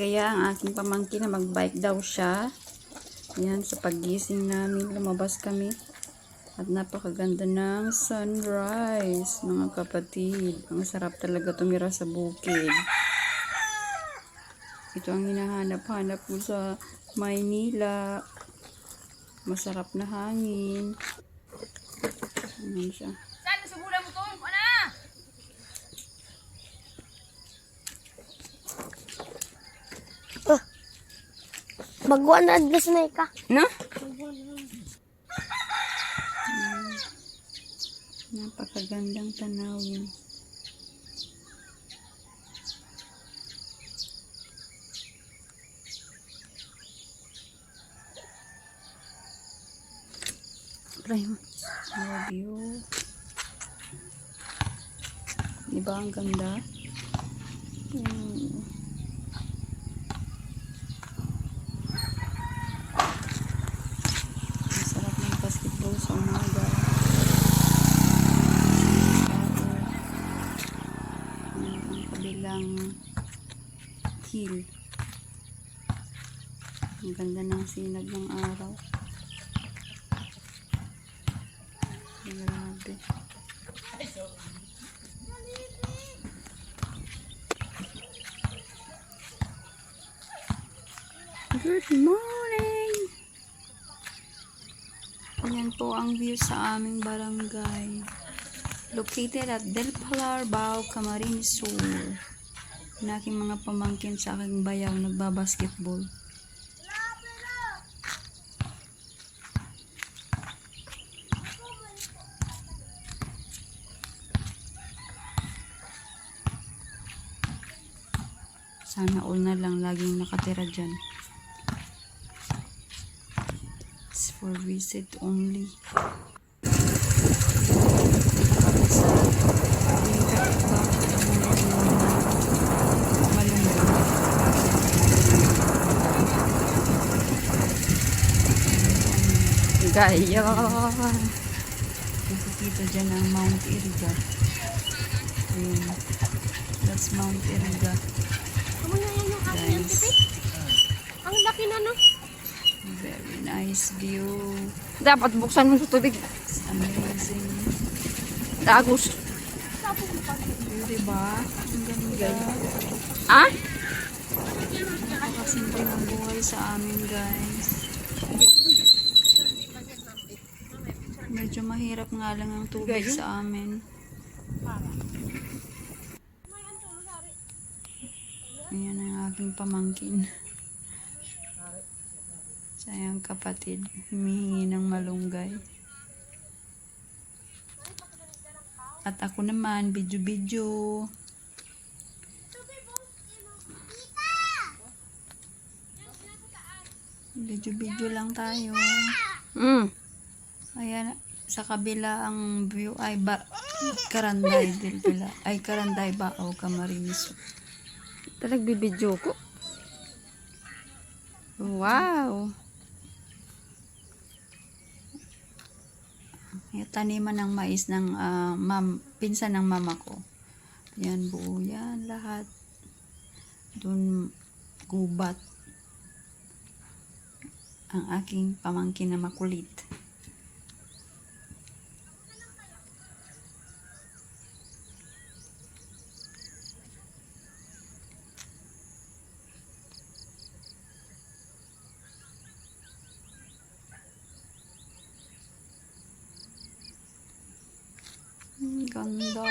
Nag-aya ang aking pamangkin na mag-bike daw siya. Ayan, sa pagising namin, lumabas kami. At napakaganda ng sunrise, mga kapatid. Ang sarap talaga tumira sa bukid. Ito ang hinahanap-hanap ko sa Maynila. Masarap na hangin. Ayan siya. Saan sa bulan mo to? Ano? Baguan na adres na ka. No? Napakagandang tanawin. Try mo. Audio. Diba ang ganda? Masarap ng basketball sa umaga. Ang kabilang hill. Ang ganda ng sinag ng araw. Grabe. Good morning! Ayan po ang view sa aming barangay. Located at Del Pilar, Bao, Camarines Sur. Ang aking mga pamangkin sa aking bayaw nagbabasketball. Sana all na lang laging nakatira dyan. It's for visit only. Gaya. Nakikita dyan ang Mount Iriga. Ayun. That's Mount Iriga. Ano na yan yung aking Guys. Ang laki na, no? Very nice view. Dapat buksan mo sa tubig. It's amazing. Dagos. View, diba? Ang ganda. Ah? Napakasimple ng buhay sa amin, guys. Medyo mahirap nga lang ang tubig sa amin. Ayan ang aking pamangkin. Sayang kapatid, humihingi ng malunggay. At ako naman, video-video. Video-video lang tayo. Ayan, sa kabila ang view ay Caranday del Pilar. Ay, Caranday Bao, Camarines. Nagbibidyo ko. Wow. Yung taniman ng mais ng pinsan ng mama ko. Yan, buo yan, lahat. Doon, gubat. Ang aking pamangkin na makulit. Ganda.